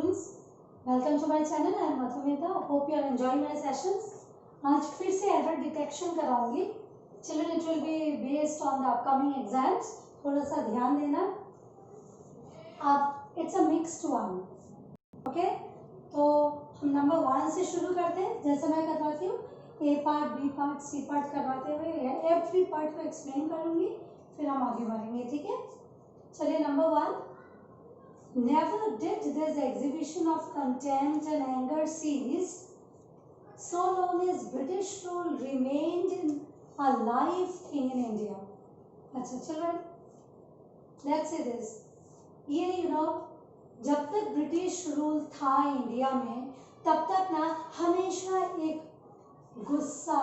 students, welcome to my channel. I am Madhumita. Hope you are enjoying my sessions. आज फिर से error detection कराऊंगी. Children, it will be based on the upcoming exams. थोड़ा सा ध्यान देना. अब it's a mixed one. Okay? तो हम नंबर 1 से शुरू करते हैं. जैसे मैं करवाती हूँ A part, B part, C part करवाते हुए एवरी पार्ट को एक्सप्लेन करूंगी. फिर हम आगे बढ़ेंगे. ठीक है? चलिए number 1. Never did this exhibition of contempt and anger cease so long as British rule remained a live thing in India. अच्छा children, let's say this. ये जब तक ब्रिटिश रूल था इंडिया में तब तक ना हमेशा एक गुस्सा,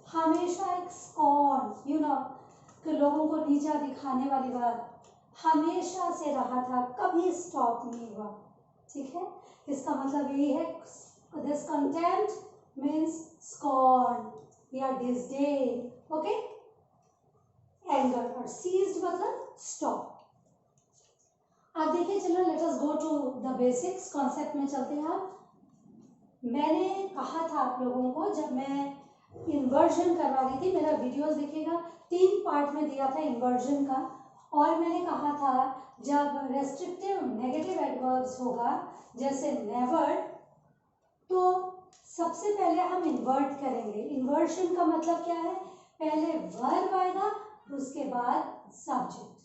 हमेशा एक स्कॉर्न, कि लोगों को नीचा दिखाने वाली बात हमेशा से रहा था, कभी स्टॉप नहीं हुआ. ठीक है, इसका मतलब यही है. दिस कंटेम्प्ट मीन्स स्कॉर्न या डिसडेन. Okay, anger. और सीज्ड मतलब स्टॉप. अब देखिए चलो, let us go to the basics. Concept में चलते हैं. आप मैंने कहा था आप लोगों को, जब मैं इन्वर्जन करवा रही थी, मेरा वीडियोस देखिएगा, 3 पार्ट में दिया था इन्वर्जन का. और मैंने कहा था जब रेस्ट्रिक्टिव नेगेटिव एडवर्ब्स होगा जैसे नेवर, तो सबसे पहले हम इन्वर्ट करेंगे. इन्वर्शन का मतलब क्या है? पहले वर्ब आएगा, उसके बाद सब्जेक्ट.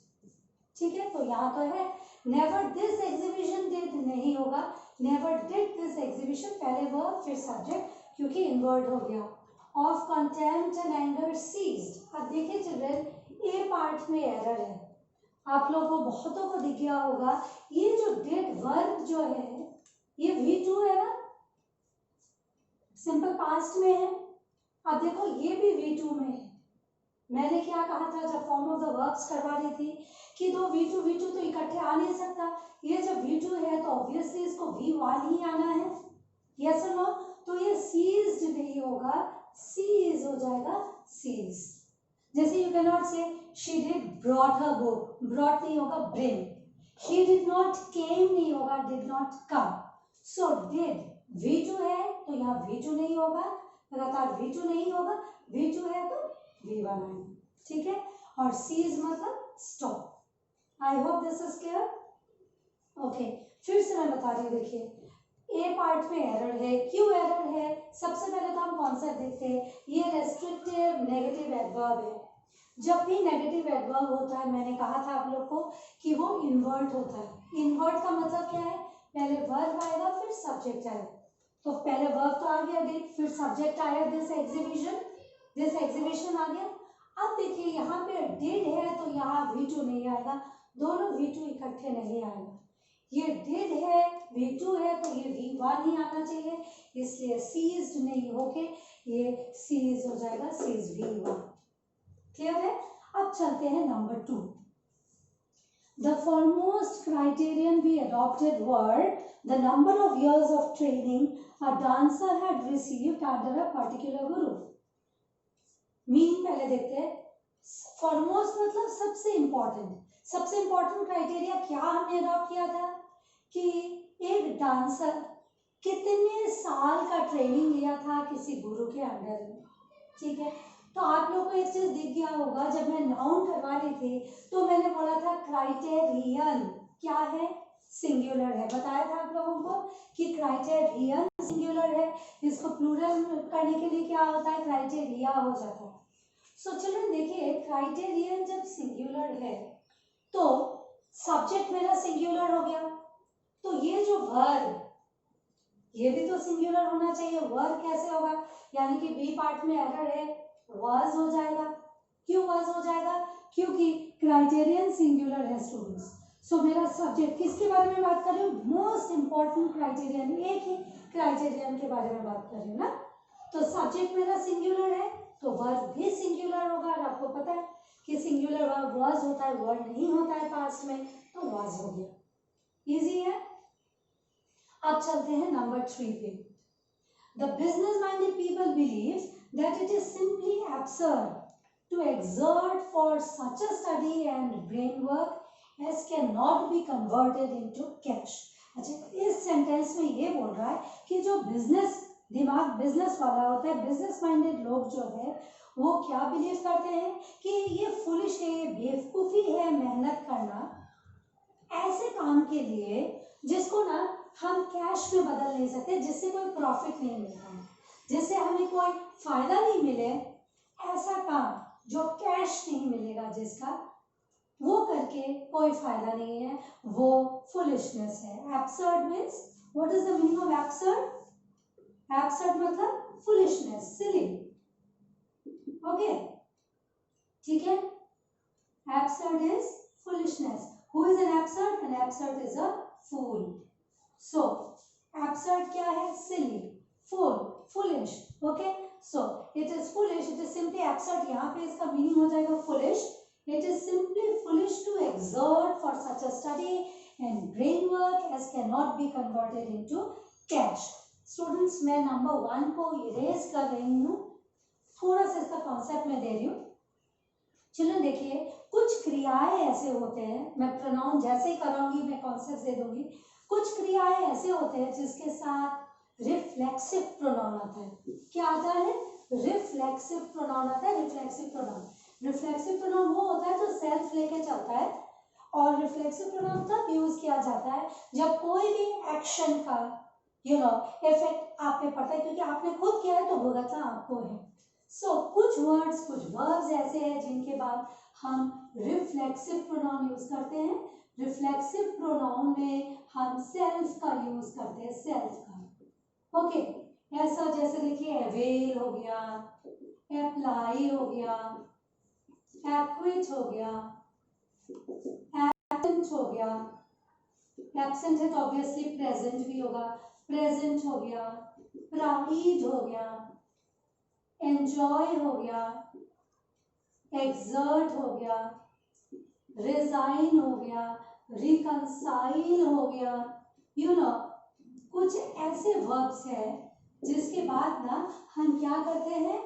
ठीक है, तो यहाँ तो है नेवर दिस एग्जीबिशन डिड नहीं होगा, नेवर डिड दिस एग्जीबिशन, पहले वर्ब फिर सब्जेक्ट, क्योंकि इन्वर्ट हो गया. Of contempt and anger ceased. अब देखिए चिल्ड्रन, ए पार्ट में एरर है. आप लोगों को बहुतों को दिख गया होगा, ये जो डिड वर्ब जो है ये V2 है ना, सिंपल पास्ट में है. अब देखो ये भी V2 में है. मैंने क्या कहा था जब फॉर्म ऑफ द वर्ब्स करवा रही थी कि दो V2 तो इकट्ठे आ नहीं सकता. ये जब V2 है तो ऑब्वियसली इसको V1 ही आना है. यस और नो? तो ये सीज्ड नहीं होगा, सीज हो जाएगा, सीज. जैसे यू कैन नॉट से she did brought her book, brought नहीं होगा, bring. He did not came नहीं होगा, did not come. So did V2 है तो यहाँ V2 नहीं होगा, लगातार V2 नहीं होगा. V2 है तो V1 आएगा. ठीक है, और seize मतलब stop. I hope this is clear. Okay, फिर से मैं बता रही हूँ. देखिए ए पार्ट में एरर है. क्यों एरर है? सबसे पहले तो हम कॉन्सेप्ट देखते हैं. ये रेस्ट्रिक्टिव नेगेटिव एडवर्ब है. जब भी नेगेटिव एडवर्ब होता है, मैंने कहा था आप लोग को कि वो इन्वर्ट होता है. इन्वर्ट का मतलब क्या है? पहले वर्ब आएगा फिर सब्जेक्ट आएगा. तो पहले वर्ब तो आ गया डिड, फिर सब्जेक्ट आया दिस एग्जीबिशन, दिस एग्जीबिशन आ गया. अब देखिए यहाँ पे डिड है तो यहाँ V2 नहीं आएगा, दोनों V2 इकट्ठे नहीं आएगा. ये डिड है, V2 है तो ये V1 ही आना चाहिए, इसलिए सीज्ड नहीं होके ये सीज हो जाएगा, सीज V1. क्लियर है? अब चलते हैं number 2. The foremost criterion we adopted were the number of years of training a dancer had received under a particular guru. Mean पहले देखते हैं. foremost मतलब सबसे इम्पोर्टेंट. सबसे इम्पोर्टेंट क्राइटेरिया क्या हमने अडॉप्ट किया था कि एक डांसर कितने साल का ट्रेनिंग लिया था किसी गुरु के अंडर में. ठीक है, तो आप लोगों को एक चीज दिख गया होगा, जब मैं नाउन करवा रही थी तो मैंने बोला था क्राइटेरियन क्या है? सिंगुलर है. बताया था आप लोगों को कि क्राइटेरियन सिंगुलर है, इसको प्लूरल करने के लिए क्या होता है? क्राइटेरिया हो जाता है. सो चिल्ड्रन देखिए, क्राइटेरियन जब सिंगुलर है तो सब्जेक्ट मेरा सिंगुलर हो गया, तो ये जो वर्ब ये भी तो सिंगुलर होना चाहिए. वर्ब कैसे होगा? यानी कि बी पार्ट में एरर है, वाज हो जाएगा. क्यों वाज हो जाएगा? क्योंकि क्राइटेरियन सिंगुलर है स्टूडेंट्स. सो मेरा सब्जेक्ट किसके बारे में बात कर रही हूँ? मोस्ट इंपॉर्टेंट क्राइटेरियन, एक ही क्राइटेरियन के बारे में बात कर रही हूँ ना. तो सब्जेक्ट मेरा सिंगुलर है तो वर्ब भी सिंगुलर होगा. और आपको पता है कि सिंगुलर वर्ब वाज होता है, वर्ब नहीं होता है पास्ट में, तो वाज हो गया. इजी है. अब चलते हैं नंबर 3 पे. The business-minded people believe that it is simply absurd to exert for such a study and brain work as cannot be converted into cash. अच्छा, इस सेंटेंस में ये बोल रहा है कि जो दिमाग बिजनेस वाला होता है, बिजनेस माइंडेड लोग जो है वो क्या बिलीव करते हैं कि ये फुलिश है, ये बेवकूफ़ी है मेहनत करना ऐसे काम के लिए जिसको ना हम कैश में बदल नहीं सकते, जिससे कोई प्रॉफिट नहीं मिलता है, जिससे हमें कोई फायदा नहीं मिले, ऐसा काम जो कैश नहीं मिलेगा जिसका, वो करके कोई फायदा नहीं है, वो फुलिशनेस है। Absurd means, what is the meaning of absurd? Absurd मतलब फुलिशनेस, सिली। ओके, ठीक है। Absurd is foolishness. Who is an absurd? An absurd is a fool. So, absurd क्या है? Silly, fool, foolish. Okay? So, it is foolish. It is simply absurd. यहाँ पे इसका meaning हो जाएगा foolish. It is simply foolish to exert for such a study and brain work as cannot be converted into cash. Students, मैं number 1 को erase कर रही हूँ. थोड़ा सा इसका concept मैं दे रही हूँ. चिल्ड्रन देखिए, कुछ क्रियाएं ऐसे होते हैं, मैं प्रोनाउन जैसे ही कराऊंगी मैं कॉन्सेप्ट दे दूंगी, कुछ क्रियाएं ऐसे होते हैं जिसके साथ रिफ्लेक्सिव प्रोनाउन आता है। क्या आता है? रिफ्लेक्सिव प्रोनाउन आता है। रिफ्लेक्सिव प्रोनाउन वो होता है जो सेल्फ लेके चलता है, और रिफ्लेक्सिव प्रोनाउन तब यूज किया जाता है जब कोई भी एक्शन का इफेक्ट आप पे पड़ता है, क्योंकि आपने खुद किया है तो भुगतना आपको है। कुछ वर्ड्स, कुछ वर्ब्स ऐसे हैं जिनके बाद हम रिफ्लेक्सिव प्रोनाउन यूज करते हैं। रिफ्लेक्सिव प्रोनाउन में हम सेल्फ का यूज करते हैं, सेल्फ का। ओके, ऐसा जैसे देखिए अवेल हो गया, अप्लाई हो गया, एक्विट हो गया, एब्सेंट हो गया। एब्सेंट है तो ऑब्वियसली प्रेजेंट भी होगा, प्रेजेंट हो गया, प्राइड हो गया, एंजॉय हो गया, एक्सर्ट हो गया, रिजाइन हो गया, रिकंसाइल हो गया। कुछ ऐसे वर्ब्स हैं जिसके बाद ना हम क्या करते हैं,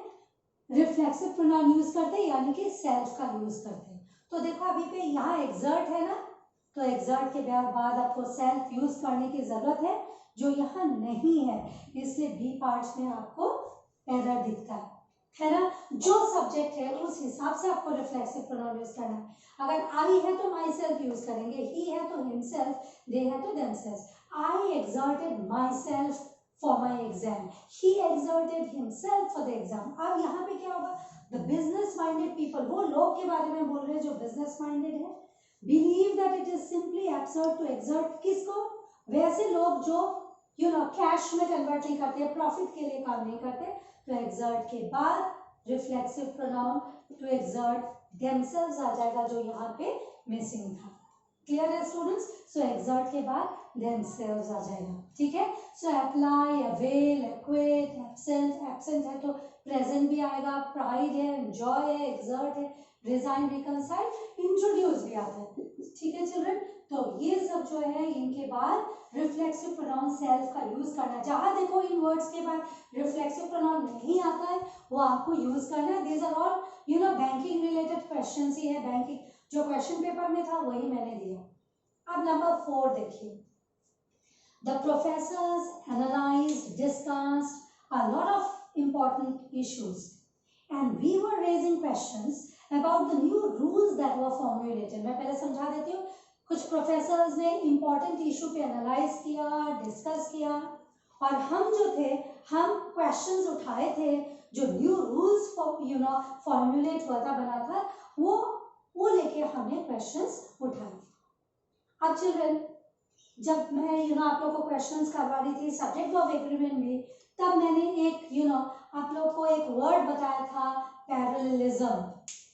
रिफ्लेक्सिव प्रोनाउन यूज करते हैं, यानी कि सेल्फ का यूज करते हैं। तो देखो अभी पे यहाँ एक्सर्ट है ना, तो एक्सर्ट के बाद आपको सेल्फ यूज करने की जरूरत है, जो यहाँ नहीं है, इसलिए बी पार्ट्स में आपको एरर दिखता है ना। जो सब्जेक्ट है उस हिसाब से आपको रिफ्लेक्सिव प्रोनाउन यूज करना है। अगर आई है तो माई सेल्फ यूज करेंगे, ही है तो हिमसेल्फ, दे है तो themselves. I exerted myself for my exam, he exerted himself for the exam. अब यहाँ पे क्या होगा, द बिजनेस माइंडेड पीपल, वो लोग के बारे में बोल रहे हैं जो बिजनेस माइंडेड है, believe that it is simply absurd to exert. किसको? वैसे लोग जो कैश में कन्वर्ट नहीं करते, प्रॉफिट के लिए काम नहीं करते। तो एक्सर्ट के बाद reflexive pronoun to exert themselves आ जाएगा, जो यहाँ पे मिसिंग था। क्लियर है स्टूडेंट्स? सो एक्सर्ट के बाद देमसेल्व्स आ जाएगा, ठीक है। So apply, avail, equity, absent, absent है तो प्रेजेंट भी आएगा, प्राइड है, एंजॉय है, एक्सर्ट है, रिजाइन, रिकंसाइल, इंट्रोड्यूस भी आता है, ठीक है चिल्ड्रन। तो ये सब जो है इनके बाद रिफ्लेक्सिव प्रोनाउन सेल्फ का यूज करना। जहां देखो इन वर्ड्स के बाद रिफ्लेक्सिव प्रोनाउन नहीं आता है वो आपको यूज करना है। These are all banking related questions ही है, बैंकिंग जो क्वेश्चन पेपर में था वही मैंने दिया। अब नंबर 4 देखिए, the professors analysed, discussed a lot of important issues and we were raising questions about the new rules that were formulated। मैं पहले समझा देती हूँ। कुछ प्रोफेसर्स ने इंपॉर्टेंट इशू पे एनालाइज किया, डिस्कस किया, और हम जो थे हम क्वेश्चंस उठाए थे, जो न्यू रूल्स फॉर्मुलेट हुआ था, बना था, वो लेके हमने क्वेश्चंस उठाए। अब चिल्ड्रन, जब मैं आप लोग को क्वेश्चंस करवा रही थी सब्जेक्ट ऑफ एग्रीमेंट में, तब मैंने एक आप लोग को एक वर्ड बताया था, पैरेललिज्म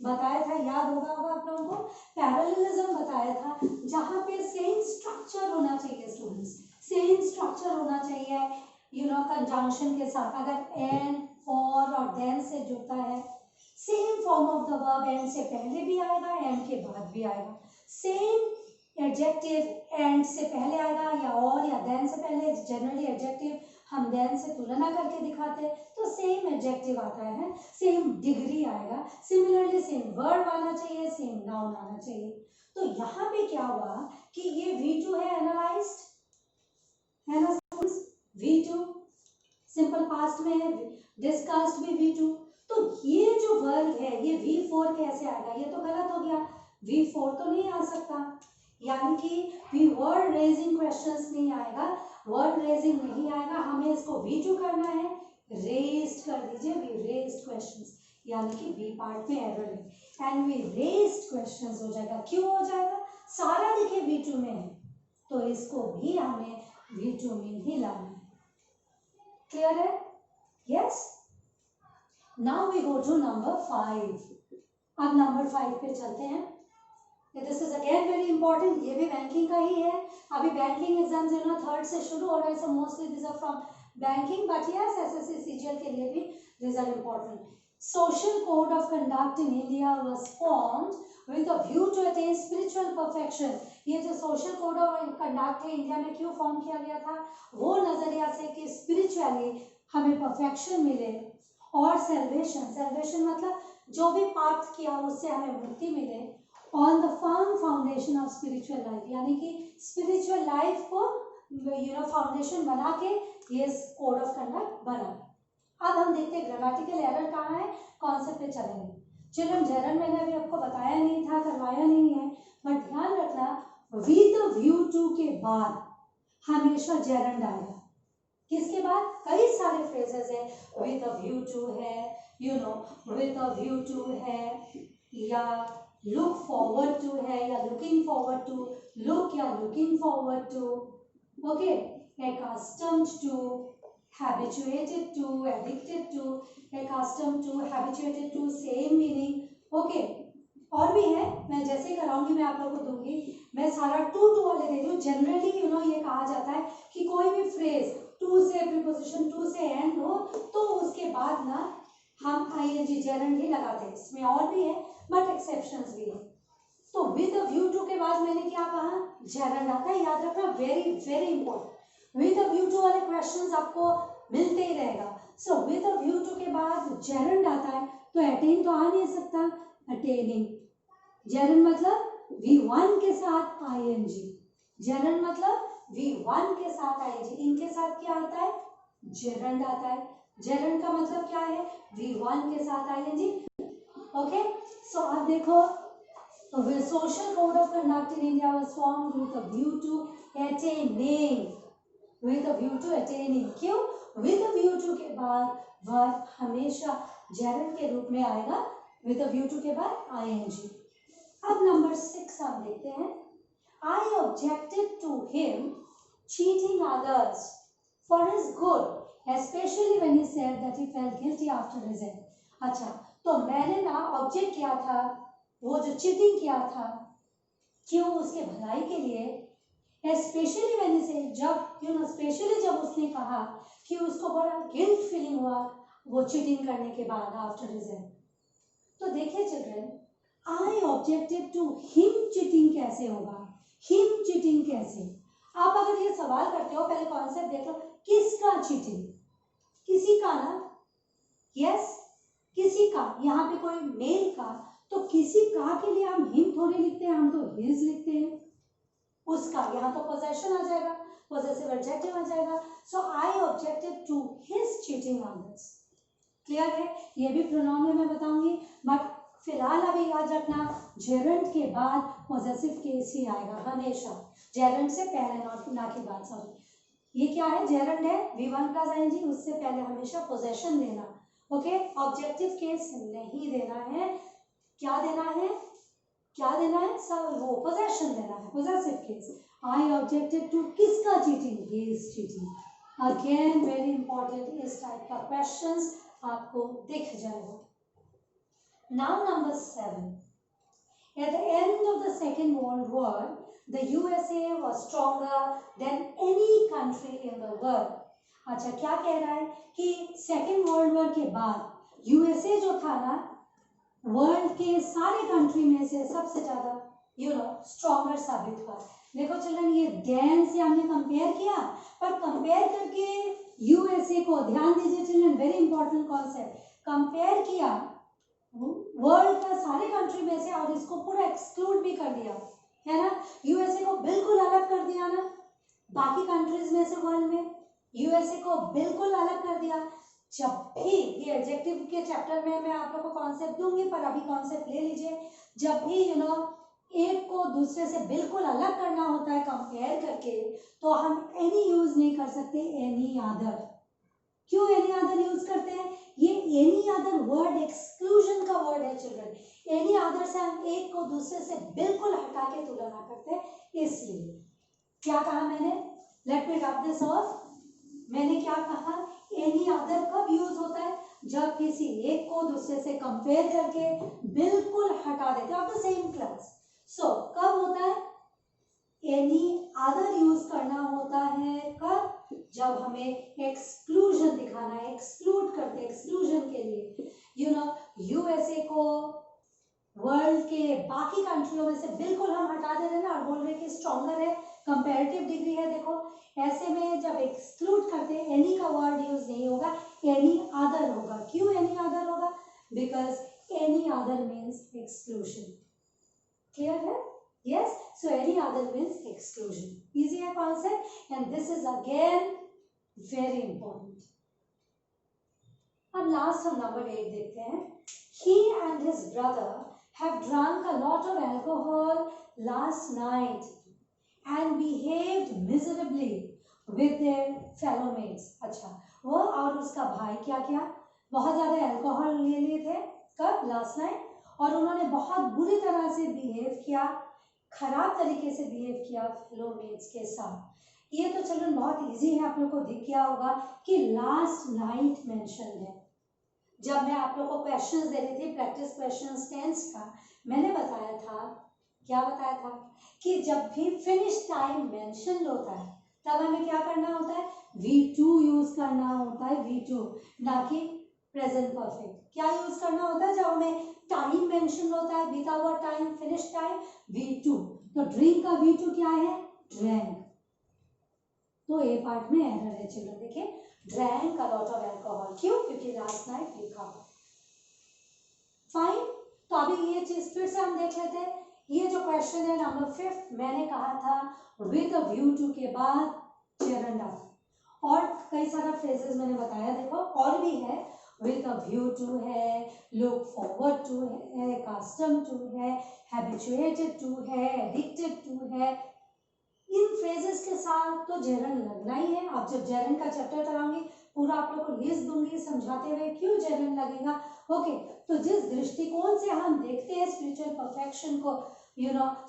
बताया था, याद होगा आप लोगों को। पैरेललिज्म बताया था, जहाँ पे सेम स्ट्रक्चर होना चाहिए स्टूडेंट्स, सेम स्ट्रक्चर होना चाहिए कंजंक्शन के साथ। अगर एंड, फॉर और देन से जुड़ता है, same form of the verb and से पहले भी आएगा, एंड के बाद भी आएगा। सेम एडजेक्टिव एंड से पहले आएगा या देन से पहले, जनरली एडजेक्टिव हम देन से तुलना करके दिखाते हैं तो सेम एडजेक्टिव आता है, सेम डिग्री आएगा, सिमिलरली सेम वर्ब आना चाहिए, सेम नाउन आना चाहिए। तो यहाँ पे क्या हुआ कि ये V2 है एनालाइज्ड, पास्ट में है, डिस्कस्ड भी V2। तो ये जो वर्ब है ये V4 कैसे आएगा? ये तो गलत हो गया, V4 तो नहीं आ सकता, यानी कि वी वर्ड रेजिंग क्वेश्चंस नहीं आएगा, वर्ड रेजिंग नहीं आएगा, हमें इसको V2 करना है, रेज्ड कर दीजिए, वी रेज्ड क्वेश्चंस, यानी कि बी पार्ट में एरर है एंड वी रेज्ड क्वेश्चंस हो जाएगा। क्यों हो जाएगा? सारा देखिए V2 में है, तो इसको भी हमें V2 में ही लाना है। क्लियर है? Yes. Now we go to number 5। अब नंबर 5 पे चलते हैं। This is again very important, ये भी बैंकिंग का ही है। अभी बैंकिंग एग्जाम जो ना 3rd से शुरू हो रहे हैं, so mostly this are from banking, but yes SSC CGL के लिए भी this are important. Social code of conduct in India was formed with a view to attain spiritual perfection. ये जो सोशल कोड ऑफ कंडक्ट है India में क्यों form किया गया था? वो नजरिया से कि स्पिरिचुअली हमें परफेक्शन मिले और सेल्वेशन, सेल्वेशन मतलब जो भी पाप किया उससे हमें मुक्ति मिले, on the firm foundation of spiritual life, यानी कि स्पिरिचुअल लाइफ को फाउंडेशन बना के ये कोड ऑफ कंडक्ट बना। अब हम देखते हैं ग्रामेटिकल एरर कहाँ है, कॉन्सेप्ट पे चलेंगे। चिल्ड्रन जेरन मैंने अभी आपको बताया नहीं था, करवाया नहीं है, बट ध्यान रखना विद व्यू टू के बाद हमेशा जेरंड आएगा। किसके बाद? कई सारे फ्रेजेस है, विद अ व्यू टू है, विद अ व्यू टू है, या लुक फॉरवर्ड टू है, या लुकिंग फॉरवर्ड टू, लुक या looking forward to, okay, accustomed to, habituated to, addicted to, accustomed to, habituated to, same meaning, okay. और भी है, मैं जैसे ही कराऊंगी मैं आप लोगों को दूंगी, मैं सारा टू वाले दे दूँ। जनरली ये कहा जाता है कि कोई भी फ्रेज टू से प्रीपोजिशन टू से एंड हो तो उसके बाद ना हम आईएनजी जेरंड ही लगाते हैं। इसमें और भी है बट एक्सेप्शंस भी है। तो विद अ व्यू टू के बाद मैंने क्या कहा? जेरंड आता है, याद रखना, very very important. With a view to वाले क्वेश्चंस आपको मिलते ही रहेगा। So with a view to के बाद जेरंड आता है, तो अटेन तो आ नहीं सकता, अटेनिंग। जेरंड मतलब V1 के साथ आईएनजी, जेरंड मतलब V1 के साथ आईएनजी, इनके साथ क्या आता है? जेरंड आता है। जेरंड का मतलब क्या है? V1 के साथ आईएनजी, ओके। सो आप देखो, social code of conduct in India was formed with a view to attaining, with a view to attaining। क्यों? with a view to के बाद वर्ब हमेशा जेरंड के रूप में आएगा, with a view to के बाद ing। अब नंबर 6 हम देखते हैं। I objected to him cheating others for his good, especially when he said that he felt guilty after his end। अच्छा, तो मैंने ना ऑब्जेक्ट किया था, वो जो चीटिंग किया था, क्यों? उसके भलाई के लिए। स्पेशली मैंने से जब स्पेशली जब उसने कहा कि उसको बड़ा गिल्ट फीलिंग हुआ वो चीटिंग करने के बाद आफ्टर हिज एंड। तो देखिए children, I objected to him cheating कैसे होगा? हिम चीटिंग कैसे? आप अगर ये सवाल करते हो, पहले कॉन्सेप्ट देख लो, किसका चीटिंग? किसी का ना, यस, किसी का। यहाँ पे कोई मेल का, तो किसी का के लिए हम हिम थोड़ी लिखते हैं, हम तो हिज लिखते हैं। उसका, यहाँ तो पोजेशन आ जाएगा, पोजेसिव एडजेक्टिव आ जाएगा। So I objected to his cheating on this. Clear है? ये भी प्रोनाउन में मैं बताऊंगी, बट फिलहाल अभी याद रखना, जेरंड के बाद पोजेसिव केस ही आएगा हमेशा, जेरंड से पहले, ना की बात। सॉरी, ये क्या है? जेरंड है, V1 प्लस आईएनजी, उससे पहले हमेशा पोजेशन देना, ओके। ऑब्जेक्टिव केस नहीं देना है, क्या देना है? क्या देना है? सब वो पोजेशन देना है, possessive case. I objected to किसका cheating? His cheating. Again very important, इस टाइप का क्वेश्चंस आपको दिख जाएगा। Now number 7. At the end of the Second World War, the USA was stronger than any country in the world. अच्छा, क्या कह रहा है कि सेकेंड वर्ल्ड वॉर के बाद यूएसए जो था ना, वर्ल्ड के सारे कंट्री में से सबसे ज्यादा स्ट्रॉन्गर साबित हुआ। देखो चिल्ड्रन, ये देन से हमने कंपेयर किया, पर कंपेयर करके यूएसए को, ध्यान दीजिए children, very important concept, compare किया वर्ल्ड का सारे कंट्री में से और इसको पूरा एक्सक्लूड भी कर दिया, है ना। यूएसए को बिल्कुल अलग कर दिया ना बाकी कंट्रीज में से, वर्ल्ड में यूएसए को बिल्कुल अलग कर दिया। जब भी ये एडजेक्टिव के चैप्टर में मैं आप लोग को कॉन्सेप्ट दूंगी, पर अभी कॉन्सेप्ट ले लीजिए। जब भी एक को दूसरे से बिल्कुल अलग करना होता है कंपेयर करके, तो हम एनी यूज नहीं कर सकते, एनी अदर। क्यों एनी अदर यूज करते हैं? ये एनी अदर वर्ड एक्सक्लूजन का वर्ड है चिल्ड्रन। एनी अदर से हम एक को दूसरे से बिल्कुल हटा के तुलना करते हैं, इसलिए। क्या कहा मैंने? Let me rub this of. मैंने क्या कहा? एनी अदर कब यूज होता है? जब किसी एक को दूसरे से कंपेयर करके बिल्कुल हटा देते हैं, ऑफ द सेम क्लास। सो कब होता है? एनी अदर यूज करना होता है कब? जब हमें एक्सक्लूजन दिखाना है, एक्सक्लूड करते, एक्सक्लूजन के लिए यूएसए को वर्ल्ड के बाकी कंट्रियों में से बिल्कुल हम हटा दे रहे हैं ना, और बोल रहे कि स्ट्रॉन्गर है, कंपैरेटिव डिग्री है। देखो ऐसे में जब एक्सक्लूड करते हैं, एनी का वर्ड यूज नहीं होगा, एनी अदर होगा। क्यों एनी अदर होगा? Because any other means exclusion. Clear है? Yes, so any other means exclusion. Easy है concept, and this is again very important. अब लास्ट हम नंबर 8 देखते हैं। He and his brother have drunk a lot of alcohol last night and behaved miserably with their fellow mates. अच्छा, वो और उसका भाई क्या किया? बहुत ज़्यादा अल्कोहल ले लिए थे। कब? Last night. और उन्होंने बहुत बुरी तरह से बिहेव किया, खराब तरीके से बिहेव किया फेलो मेट्स के साथ। ये तो चिल्ड्रन बहुत इजी है, आप लोग को दिख गया होगा कि लास्ट नाइट मेंशन है। जब मैं आप लोग को क्वेश्चंस दे रही थी, प्रैक्टिस क्वेश्चंस टेंस का, मैंने बताया था, क्या बताया था कि जब भी फिनिश टाइम मेंशन होता है तब हमें क्या करना होता है? V2 यूज करना होता है, V2, ना कि प्रेजेंट परफेक्ट। क्या यूज करना होता है जब हमें टाइम मेंशन होता है, बीता हुआ टाइम, फिनिश टाइम? V2। तो ड्रिंक का V2 क्या है? ड्रैंक। तो ए पार्ट में एरर है चिल्ड्रन। देखिए, drank a lot of alcohol. क्यों? क्योंकि लास्ट नाइट लिखा। फाइन। तो अभी ये चीज फिर से हम देख लेते हैं। ये जो क्वेश्चन है नंबर 5, मैंने कहा था विद अ व्यू टू के बाद जेरंडा, और कई सारा फ्रेजेस मैंने बताया। देखो और भी है, विद अ व्यू टू है, लुक फॉरवर्ड टू है, कस्टम टू है, हैबिचुएटेड टू है, एडिक्टेड टू है। इन फ्रेजेस के साथ तो जेरंड लगना ही है। आप जब जेरंड का चैप्टर कराऊंगी, पूरा आप लोग को लिस्ट दूंगी समझाते हुए क्यों जेरंड लगेगा। ओके, तो जिस दृष्टिकोण से हम देखते हैं स्पिरिचुअल परफेक्शन को,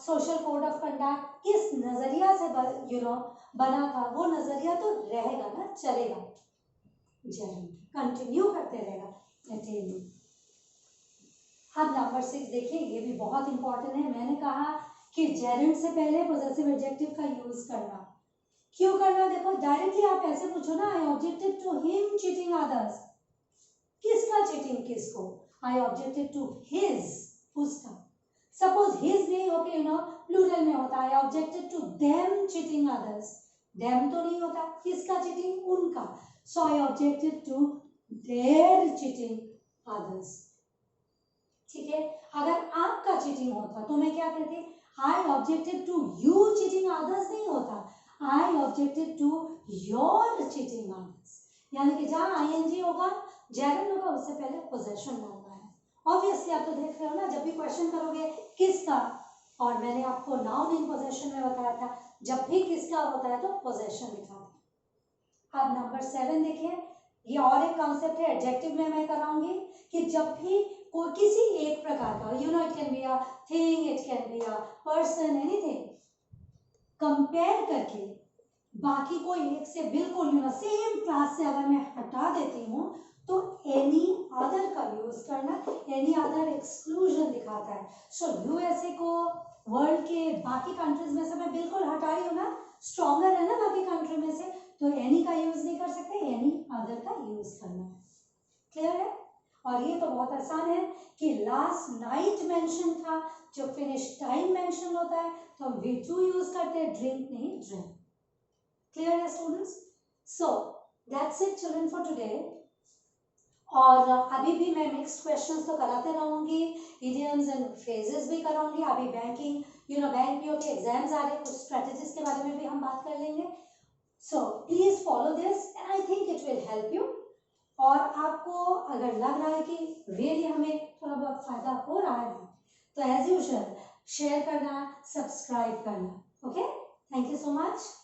सोशल कोड ऑफ कंडक्ट किस नजरिया से बना था, वो नजरिया तो रहेगा ना, चलेगा। जेरंड कंटिन्यू करते रहेगा। अब नंबर 6 देखिए, ये भी बहुत इंपॉर्टेंट है। मैंने कहा कि जेरंड से पहले पोजेसिव एडजेक्टिव का यूज करना। क्यों करना? देखो डायरेक्टली आप ऐसे पूछो ना, I objected to him cheating others. किसका चीटिंग? किसको? आई ऑब्जेक्टेड टू हिज, उसका। सपोज हिज नहीं होके प्लूरल में होता है, I objected to them cheating others. Them तो नहीं होता, किसका चीटिंग? उनका। So I objected to their cheating others. ठीक है, अगर आपका चीटिंग होता तो मैं क्या कहती? I objected to you cheating others नहीं होता, I objected to your cheating others. यानी कि जहां आईएनजी होगा, जेरंड होगा, उससे पहले पोजेशन डालना है। ऑब्वियसली आप तो देख रहे हो ना, जब भी क्वेश्चन करोगे किसका, और मैंने आपको नाउन इन पोजेशन में बताया था, जब भी किसका होता है तो पोजेशन दिखाते। अब नंबर 7 देखिए, ये और एक कॉन्सेप्ट है, एडजेक्टिव में मैं कराऊंगी कि जब भी कोई किसी एक प्रकार का, it can be a thing, it can be a person, anything, compare करके बाकी को एक से बिल्कुल सेम क्लास से अगर मैं हटा देती हूँ, तो एनी अदर का यूज करना। एनी अदर एक्सक्लूजन दिखाता है। सो यूएसए को वर्ल्ड के बाकी कंट्रीज में से मैं बिल्कुल हटा रही हूँ ना, स्ट्रॉन्गर है ना बाकी कंट्री में से, तो एनी का यूज नहीं कर सकते, एनी अदर का यूज करना। क्लियर है? और ये तो बहुत आसान है कि लास्ट नाइट मेंशन था, जो फिनिश टाइम मेंशन होता है तो हम V2 यूज करते हैं, ड्रिंक नहीं ड्रिंक। क्लियर है students? So that's it children for today. और अभी भी मैं मिक्स्ड क्वेश्चंस तो कराते रहूंगी, इडियम्स एंड फ्रेजेस भी कराऊंगी। अभी बैंकिंग बैंक पीओ के एग्जाम्स आ रहे हैं, कुछ स्ट्रेटजीज के बारे में भी हम बात कर लेंगे। So please follow this and I think it will help you. और आपको अगर लग रहा है कि रियली हमें थोड़ा बहुत फायदा हो रहा है तो एज यूजुअल शेयर करना, सब्सक्राइब करना। Okay, thank you so much.